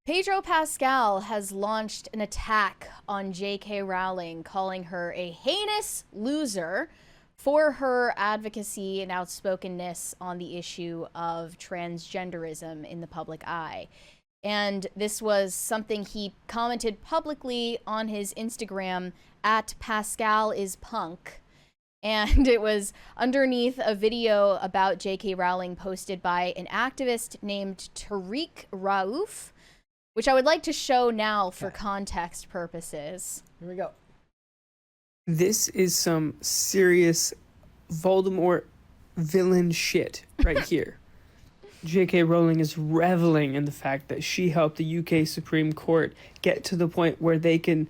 Pedro Pascal has launched an attack on J.K. Rowling, calling her a heinous loser for her advocacy and outspokenness on the issue of transgenderism in the public eye. And this was something he commented publicly on his Instagram at Pascal is punk. And it was underneath a video about J.K. Rowling posted by an activist named Tariq Raouf, which I would like to show now for context purposes. Here we go. This is some serious Voldemort villain shit right here. J.K. Rowling is reveling in the fact that she helped the UK Supreme Court get to the point where they can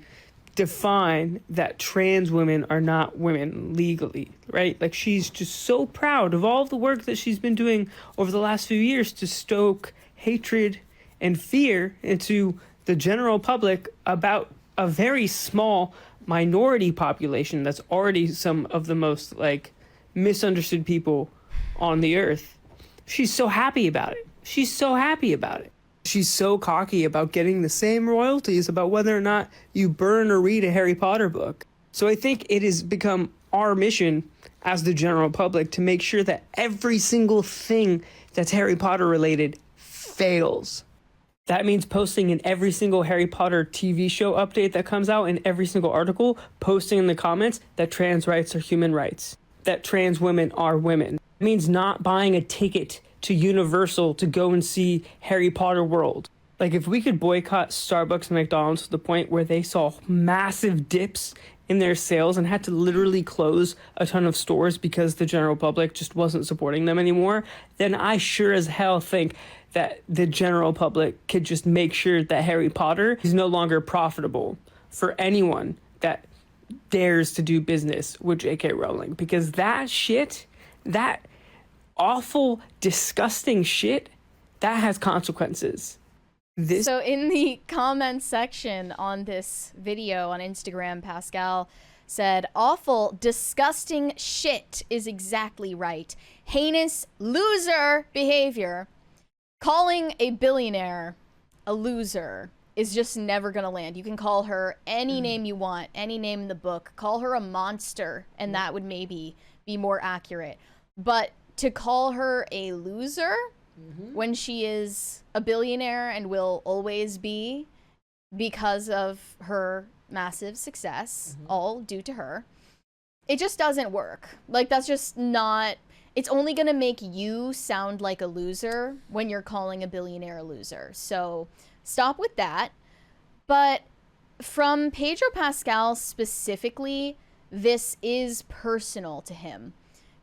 define that trans women are not women legally, right? Like, she's just so proud of all of the work that she's been doing over the last few years to stoke hatred and fear into the general public about a very small minority population that's already some of the most, like, misunderstood people on the earth. She's so happy about it. She's so happy about it. She's so cocky about getting the same royalties about whether or not you burn or read a Harry Potter book. So I think it has become our mission as the general public to make sure that every single thing that's Harry Potter related fails. That means posting in every single Harry Potter TV show update that comes out, in every single article, posting in the comments that trans rights are human rights, that trans women are women. It means not buying a ticket to Universal to go and see Harry Potter World. Like, if we could boycott Starbucks and McDonald's to the point where they saw massive dips in their sales and had to literally close a ton of stores because the general public just wasn't supporting them anymore, then I sure as hell think that the general public could just make sure that Harry Potter is no longer profitable for anyone that dares to do business with J.K. Rowling. Because that shit, that awful, disgusting shit, that has consequences. So in the comments section on this video on Instagram, Pascal said, awful, disgusting shit is exactly right. Heinous loser behavior. Calling a billionaire a loser is just never gonna land. You can call her any name you want, any name in the book. Call her a monster, and that would maybe be more accurate. But to call her a loser when she is a billionaire and will always be because of her massive success, all due to her, it just doesn't work. Like, that's just not... It's only going to make you sound like a loser when you're calling a billionaire a loser. So stop with that. But from Pedro Pascal specifically, this is personal to him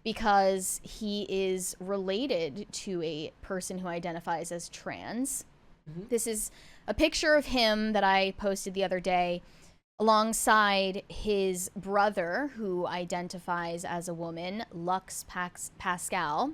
because he is related to a person who identifies as trans. This is a picture of him that I posted the other day alongside his brother, who identifies as a woman, Lux Pascal.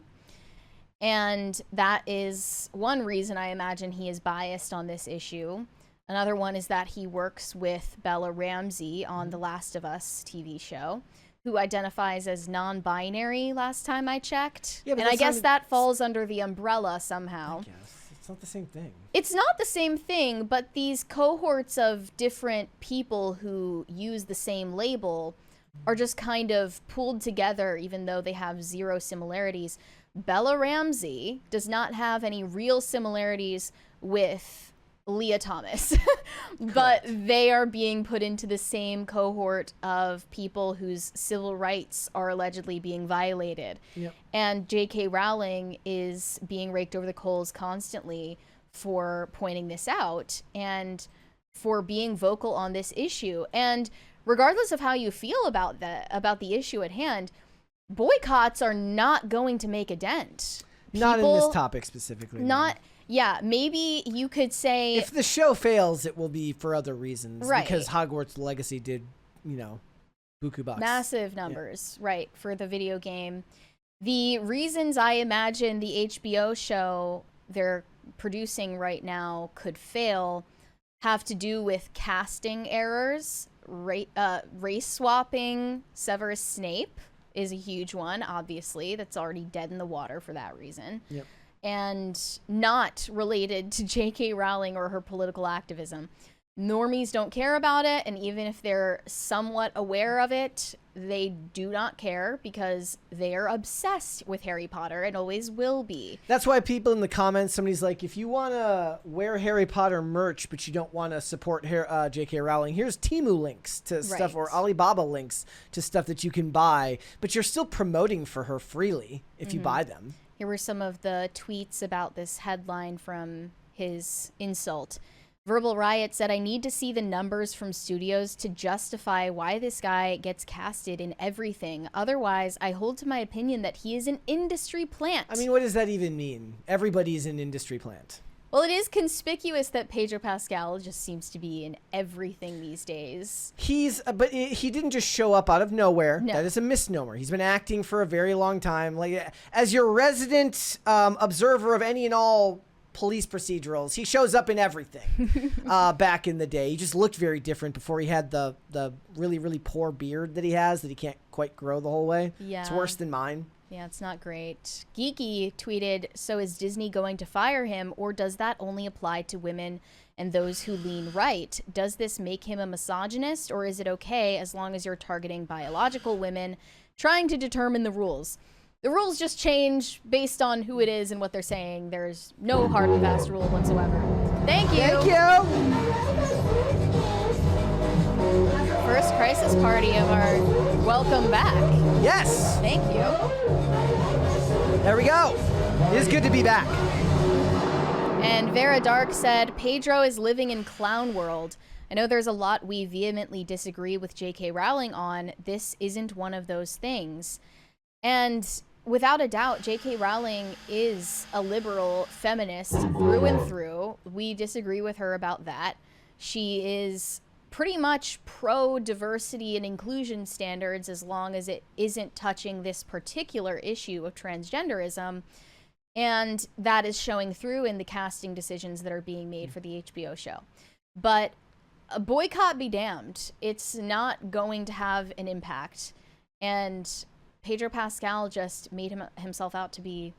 And that is one reason I imagine he is biased on this issue. Another one is that he works with Bella Ramsey on the Last of Us TV show, who identifies as non-binary last time I checked. Yeah, and I guess that falls under the umbrella somehow. I guess. It's not the same thing. It's not the same thing, but these cohorts of different people who use the same label are just kind of pulled together, even though they have zero similarities. Bella Ramsey does not have any real similarities with Leah Thomas, but they are being put into the same cohort of people whose civil rights are allegedly being violated. Yep. And J.K. Rowling is being raked over the coals constantly for pointing this out and for being vocal on this issue. And regardless of how you feel about the issue at hand, boycotts are not going to make a dent. Not in this topic specifically. Not... Yeah, maybe you could say... If the show fails, it will be for other reasons. Right. Because Hogwarts Legacy did, buku bucks. Massive numbers, right, for the video game. The reasons I imagine the HBO show they're producing right now could fail have to do with casting errors. Race swapping Severus Snape is a huge one, obviously. That's already dead in the water for that reason. Yep. and not related to J.K. Rowling or her political activism. Normies don't care about it, and even if they're somewhat aware of it, they do not care because they are obsessed with Harry Potter and always will be. That's why people in the comments, somebody's like, if you want to wear Harry Potter merch, but you don't want to support J.K. Rowling, here's Temu links to stuff or Alibaba links to stuff that you can buy, but you're still promoting for her freely if you buy them. Here were some of the tweets about this headline from his insult. Verbal Riot said, I need to see the numbers from studios to justify why this guy gets casted in everything. Otherwise, I hold to my opinion that he is an industry plant. I mean, what does that even mean? Everybody's an industry plant. Well, it is conspicuous that Pedro Pascal just seems to be in everything these days. But he didn't just show up out of nowhere. No. That is a misnomer. He's been acting for a very long time. Like, as your resident observer of any and all police procedurals, he shows up in everything. Back in the day, he just looked very different before he had the really, really poor beard that he has that he can't quite grow the whole way. Yeah. It's worse than mine. Yeah, it's not great. Geeky tweeted, so is Disney going to fire him, or does that only apply to women and those who lean right? Does this make him a misogynist, or is it okay as long as you're targeting biological women, trying to determine the rules? The rules just change based on who it is and what they're saying. There's no hard and fast rule whatsoever. Thank you. Thank you. First crisis party of our welcome back. Yes. Thank you. There we go. It is good to be back. And Vera Dark said, Pedro is living in clown world. I know there's a lot we vehemently disagree with J.K. Rowling on. This isn't one of those things. And without a doubt, J.K. Rowling is a liberal feminist through and through. We disagree with her about that. She is pretty much pro-diversity and inclusion standards as long as it isn't touching this particular issue of transgenderism. And that is showing through in the casting decisions that are being made for the HBO show. But a boycott be damned. It's not going to have an impact. And Pedro Pascal just made himself out to be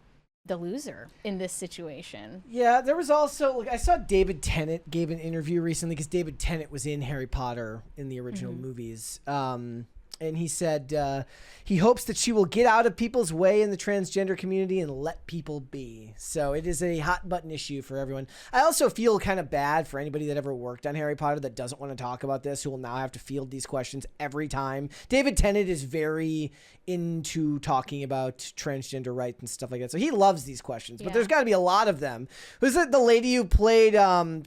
the loser in this situation. Yeah, there was also, I saw David Tennant gave an interview recently because David Tennant was in Harry Potter in the original movies. And he said he hopes that she will get out of people's way in the transgender community and let people be. So it is a hot button issue for everyone. I also feel kind of bad for anybody that ever worked on Harry Potter that doesn't want to talk about this, who will now have to field these questions every time. David Tennant is very into talking about transgender rights and stuff like that. So he loves these questions, but there's got to be a lot of them. Was it the lady who played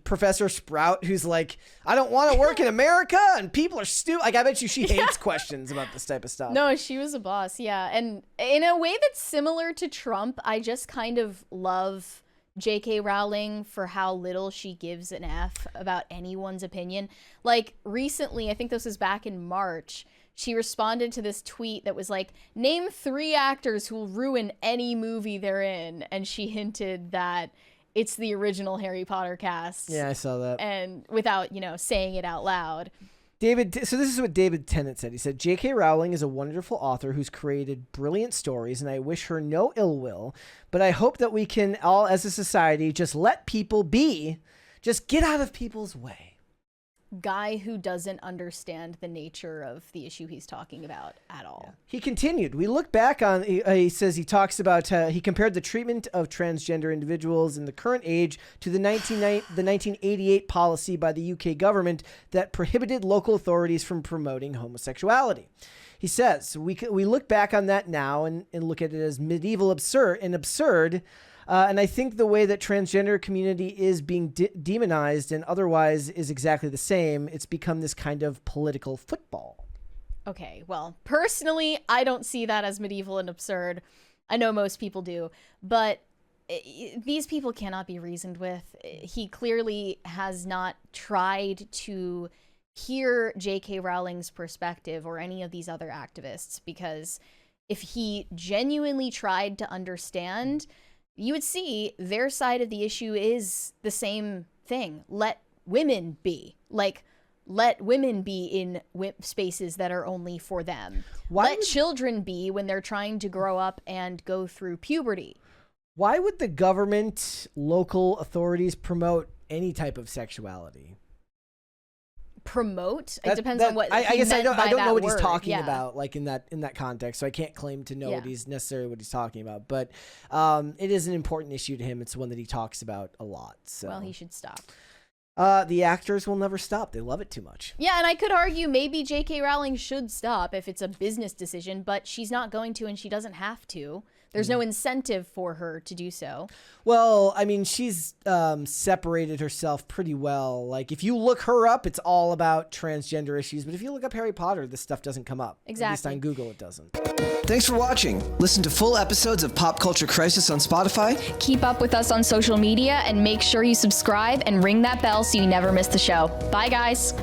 Professor Sprout who's like, I don't want to work in America and people are stupid. Like, I bet you she hates questions about this type of stuff. No, she was a boss, yeah. And in a way that's similar to Trump, I just kind of love J.K. Rowling for how little she gives an F about anyone's opinion. Like, recently, I think this was back in March, she responded to this tweet that was like, name 3 actors who will ruin any movie they're in. And she hinted that it's the original Harry Potter cast. Yeah, I saw that. And without, saying it out loud. So this is what David Tennant said. He said, J.K. Rowling is a wonderful author who's created brilliant stories, and I wish her no ill will, but I hope that we can all, as a society, just let people be. Just get out of people's way. Guy who doesn't understand the nature of the issue he's talking about at all. Yeah. He continued, we look back on, he says, he talks about, he compared the treatment of transgender individuals in the current age to the 1988 policy by the UK government that prohibited local authorities from promoting homosexuality. He says, we look back on that now and look at it as medieval absurd. And I think the way that transgender community is being demonized and otherwise is exactly the same. It's become this kind of political football. Okay, well, personally, I don't see that as medieval and absurd. I know most people do, but these people cannot be reasoned with. He clearly has not tried to hear J.K. Rowling's perspective or any of these other activists, because if he genuinely tried to understand, you would see their side of the issue is the same thing. Let women be. Like, let women be in spaces that are only for them. Let children be when they're trying to grow up and go through puberty. Why would the government, local authorities promote any type of sexuality? Promote? It depends on what I guess I don't know what he's talking yeah. about, like in that context. So I can't claim to know Yeah. what he's talking about. But it is an important issue to him. It's one that he talks about a lot. So Well, he should stop. the actors will never stop. They love it too much. Yeah, and I could argue maybe J.K. Rowling should stop if it's a business decision, but she's not going to, and she doesn't have to. There's no incentive for her to do so. Well, I mean, she's separated herself pretty well. Like, if you look her up, it's all about transgender issues. But if you look up Harry Potter, this stuff doesn't come up. Exactly. At least on Google, it doesn't. Thanks for watching. Listen to full episodes of Pop Culture Crisis on Spotify. Keep up with us on social media and make sure you subscribe and ring that bell so you never miss the show. Bye, guys.